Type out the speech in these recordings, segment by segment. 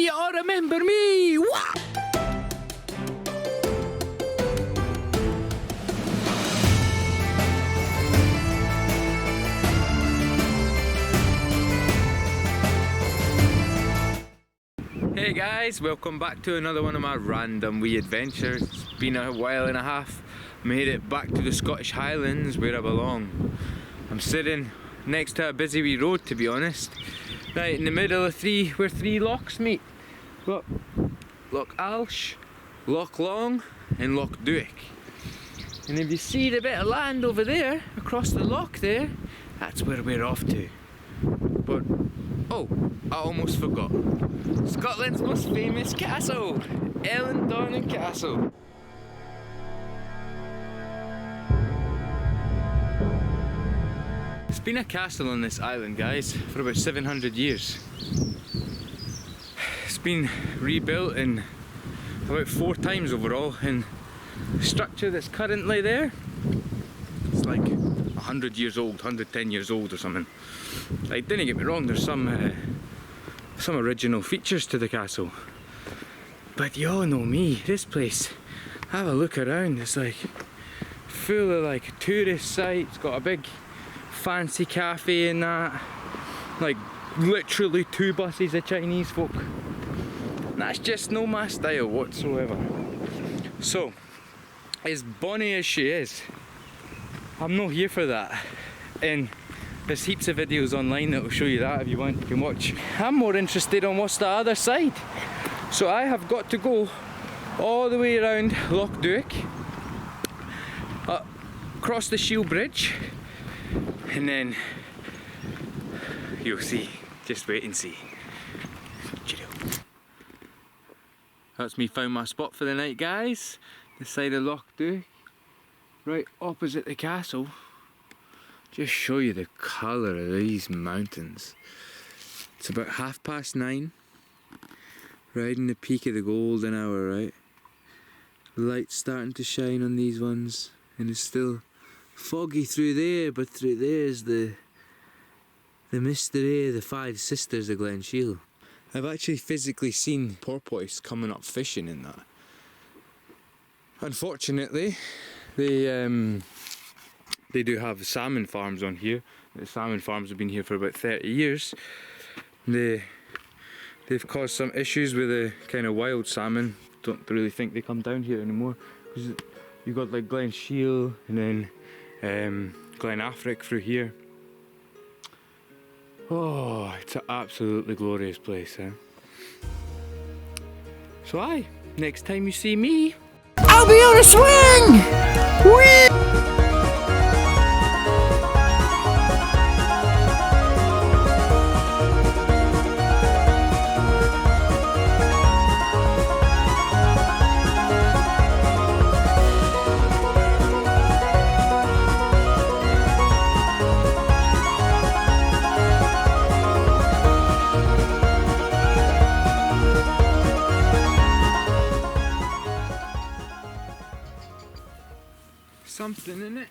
you all remember me? Wah! Hey guys, welcome back to another one of my random wee adventures. It's been a while and a half. Made it back to the Scottish Highlands where I belong. I'm sitting next to a busy wee road, to be honest. Right in the middle of where three lochs meet. Look, Loch Alsh, Loch Long and Loch Duich. And if you see the bit of land over there, across the loch there, that's where we're off to. But, oh, I almost forgot. Scotland's most famous castle, Eilean Donan Castle. It's been a castle on this island, guys, for about 700 years. It's been rebuilt in about 4 times overall, and the structure that's currently there, it's like 100 years old, 110 years old or something. Like, don't get me wrong, there's some original features to the castle, but you all know me, this place, have a look around, it's like full of like tourist sites, got a big fancy cafe and that, like literally 2 buses of Chinese folk. That's just no my style whatsoever. So, as bonny as she is, I'm not here for that, and there's heaps of videos online that will show you that if you want, you can watch. I'm more interested on what's the other side. So I have got to go all the way around Loch Duich, across the Shield Bridge, and then you'll see. Just wait and see. That's me found my spot for the night, guys. The side of Loch Duich, right opposite the castle. Just show you the colour of these mountains. It's about 9:30, riding the peak of the golden hour, right? The light's starting to shine on these ones, and it's still foggy through there, but through there is the mystery of the 5 sisters of Glenelg. I've actually physically seen porpoise coming up fishing in that. Unfortunately, they do have salmon farms on here. The salmon farms have been here for about 30 years. They've caused some issues with the kind of wild salmon. Don't really think they come down here anymore, because you've got like Glenelg and then Glenafric through here. Oh, it's an absolutely glorious place, huh? So aye, next time you see me, I'll be on a swing! Whee! Something in it.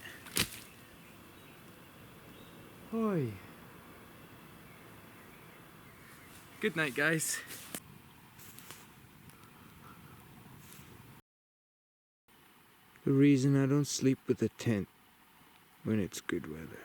Oi. Good night, guys. The reason I don't sleep with a tent when it's good weather.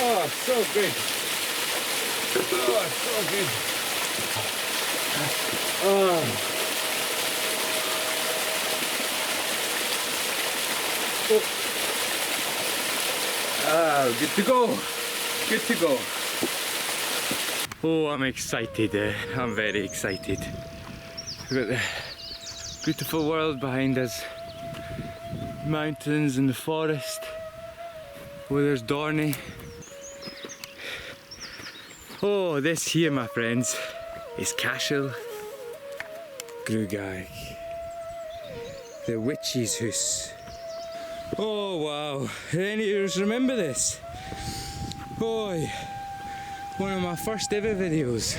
Oh, so good. Oh, so good. Oh. Ah, good to go. Good to go. Oh, I'm excited. I'm very excited. We've got the beautiful world behind us. Mountains and the forest. Oh, there's Dorney. Oh, this here, my friends, is Castle Grugag, the witch's house. Oh wow, any of you remember this? Boy, one of my first ever videos.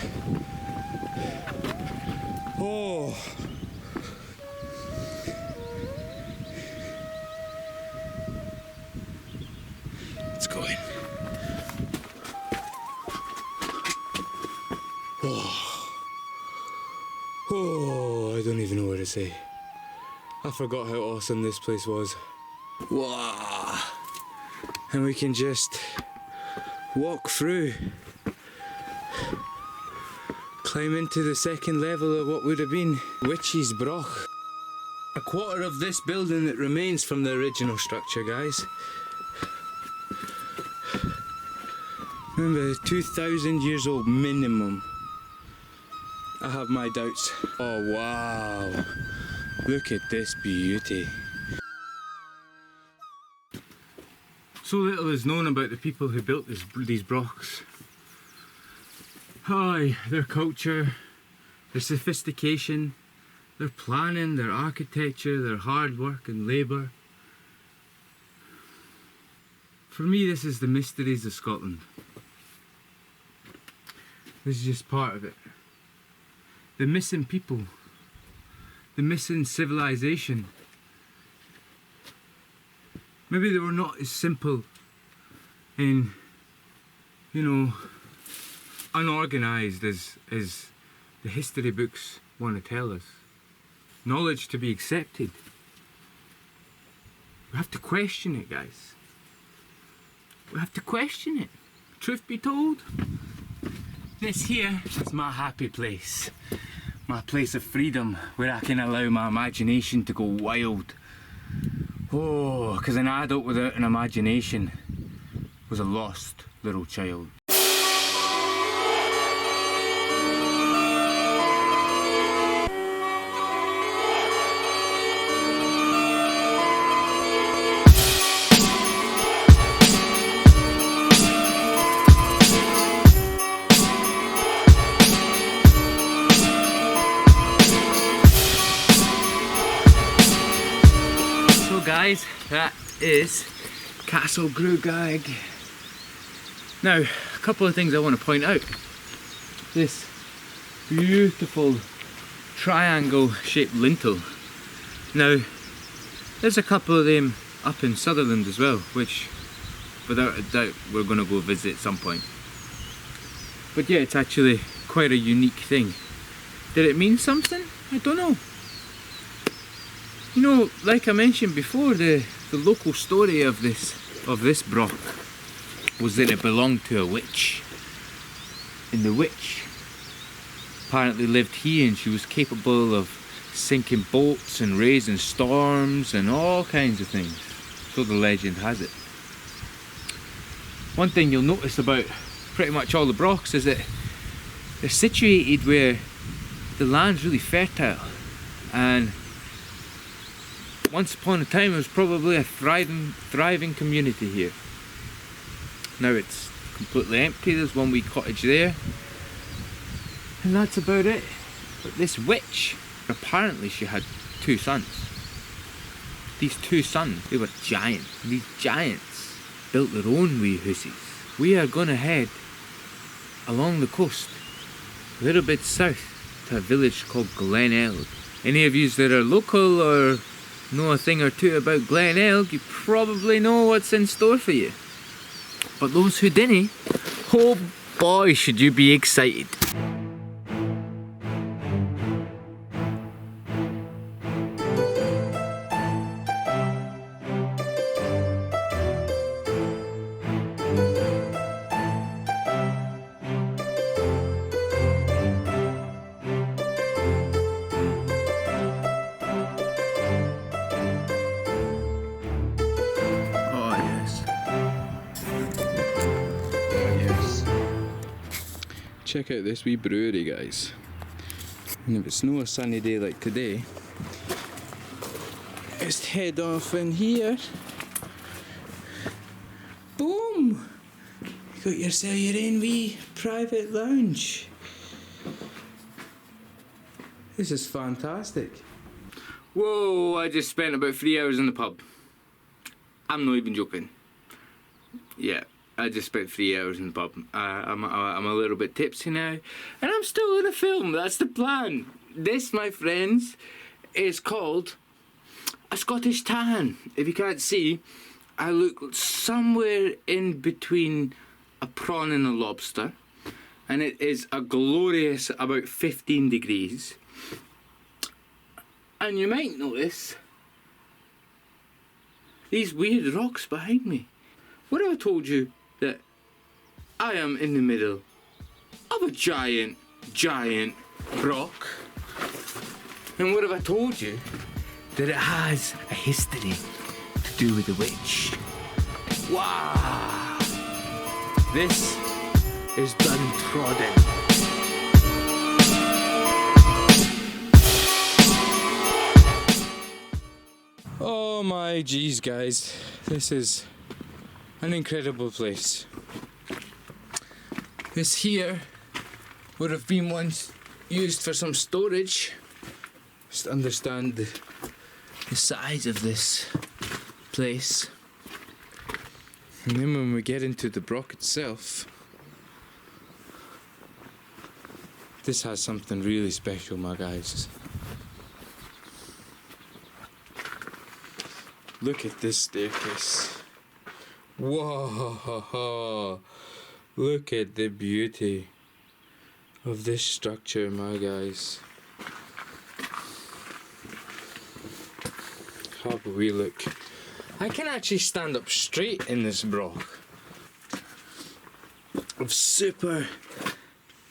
Oh. Let's go in. Oh, I don't even know what to say. I forgot how awesome this place was. Wow. And we can just walk through, climb into the second level of what would have been Witch's Broch. A quarter of this building that remains from the original structure, guys. Remember, 2,000 years old minimum. I have my doubts. Oh wow, look at this beauty. So little is known about the people who built these brochs. Aye, their culture, their sophistication, their planning, their architecture, their hard work and labour. For me, this is the mysteries of Scotland. This is just part of it. The missing people, the missing civilization. Maybe they were not as simple and, you know, unorganised as the history books want to tell us. Knowledge to be accepted. We have to question it, guys. We have to question it. Truth be told, this here is my happy place. My place of freedom where I can allow my imagination to go wild. Oh, because an adult without an imagination was a lost little child. Guys, that is Castle Grugag. Now, a couple of things I want to point out. This beautiful triangle shaped lintel. Now, there's a couple of them up in Sutherland as well, which without a doubt we're going to go visit at some point. But yeah, it's actually quite a unique thing. Did it mean something? I don't know. You know, like I mentioned before, the local story of this broch was that it belonged to a witch. And the witch apparently lived here, and she was capable of sinking boats and raising storms and all kinds of things. So the legend has it. One thing you'll notice about pretty much all the brochs is that they're situated where the land's really fertile, and once upon a time there was probably a thriving community here. Now it's completely empty. There's one wee cottage there, and that's about it. But this witch, apparently she had two sons. These two sons, they were giants. These giants built their own wee hussies. We are going to head along the coast, a little bit south, to a village called Glenelg. Any of you that are local or know a thing or two about Glenelg, you probably know what's in store for you. But those who didn't, oh boy, should you be excited. Check out this wee brewery, guys. And if it's not a sunny day like today, just head off in here. Boom! You got yourself your own wee private lounge. This is fantastic. Whoa, I just spent about 3 hours in the pub. I'm not even joking. Yeah, I just spent 3 hours in the pub. I'm a little bit tipsy now, and I'm still in a film. That's the plan. This, my friends, is called a Scottish tan. If you can't see, I look somewhere in between a prawn and a lobster, and it is a glorious about 15 degrees. And you might notice these weird rocks behind me. What if I told you that I am in the middle of a giant broch? And what if I told you that it has a history to do with a witch? Wow! This is Dun Troddan. Oh my geez, guys, this is an incredible place. This here would have been once used for some storage. Just understand the size of this place. And then when we get into the Broch itself, this has something really special, my guys. Look at this staircase. Whoa! Look at the beauty of this structure, my guys. Have a wee look. I can actually stand up straight in this broch. Of super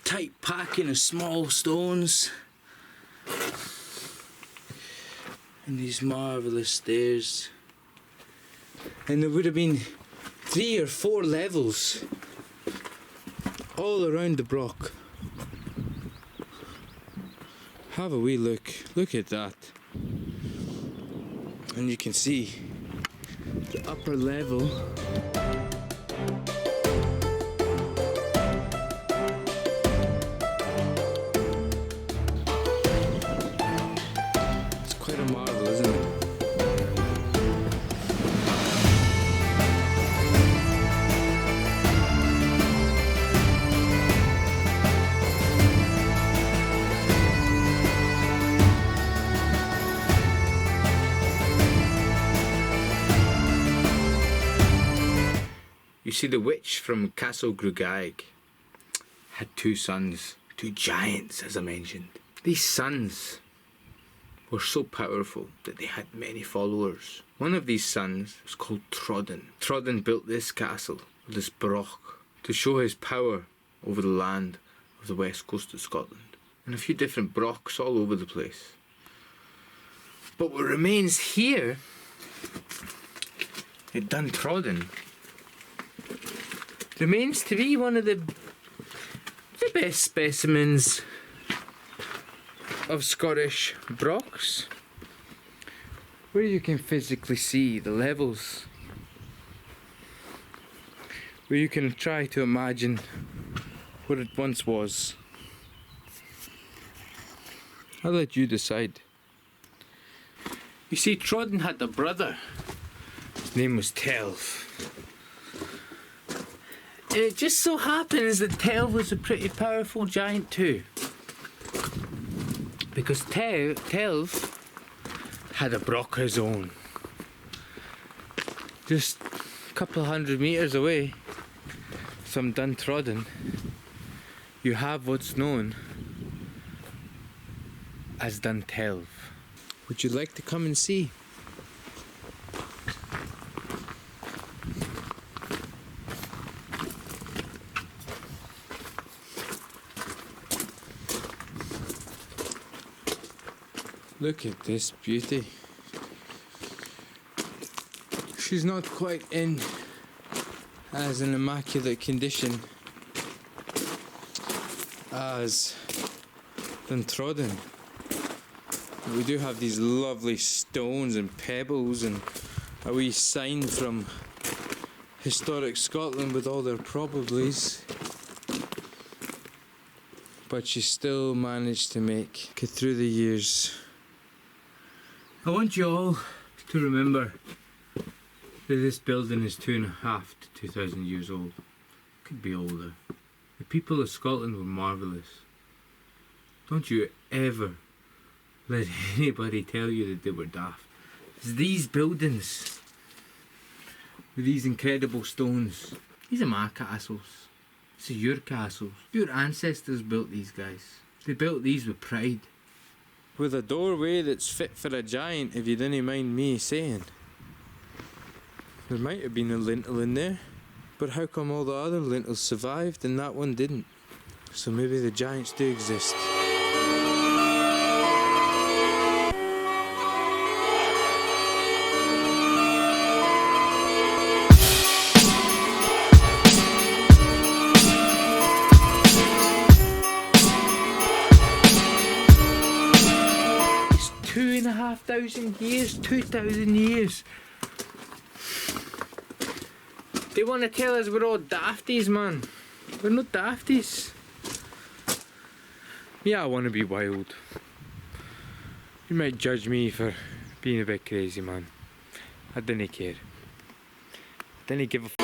tight packing of small stones. And these marvellous stairs. And there would have been 3 or 4 levels all around the broch. Have a wee look. Look at that. And you can see the upper level. It's quite a marvel, isn't it? You see, the witch from Castle Grugag had 2 sons, 2 giants, as I mentioned. These sons were so powerful that they had many followers. One of these sons was called Troddan. Troddan built this castle, this broch, to show his power over the land of the west coast of Scotland, and a few different brochs all over the place. But what remains here at Dun Troddan remains to be one of the best specimens of Scottish brochs, where you can physically see the levels, where you can try to imagine what it once was. I'll let you decide. You see, Troddan had a brother. His name was Telve. It just so happens that Telve was a pretty powerful giant too. Because Telve had a broch of his own. Just a couple 100 metres away from Dun Troddan, you have what's known as Dun Telve. Would you like to come and see? Look at this beauty. She's not quite in as an immaculate condition as Dun Troddan. We do have these lovely stones and pebbles and a wee sign from historic Scotland with all their probablys. But she still managed to make it through the years. I want you all to remember This building is 2.5 to 2,000 years old. Could be older. The people of Scotland were marvellous. Don't you ever let anybody tell you that they were daft. It's these buildings with these incredible stones. These are my castles. These are your castles. Your ancestors built these guys. They built these with pride. With a doorway that's fit for a giant, if you didn't mind me saying. There might have been a lintel in there, but how come all the other lintels survived and that one didn't? So maybe the giants do exist. It's 2,500 years, 2,000 years. They want to tell us we're all dafties, man. We're not dafties. Yeah, I want to be wild. You might judge me for being a bit crazy, man. I didn't care. Didn't give a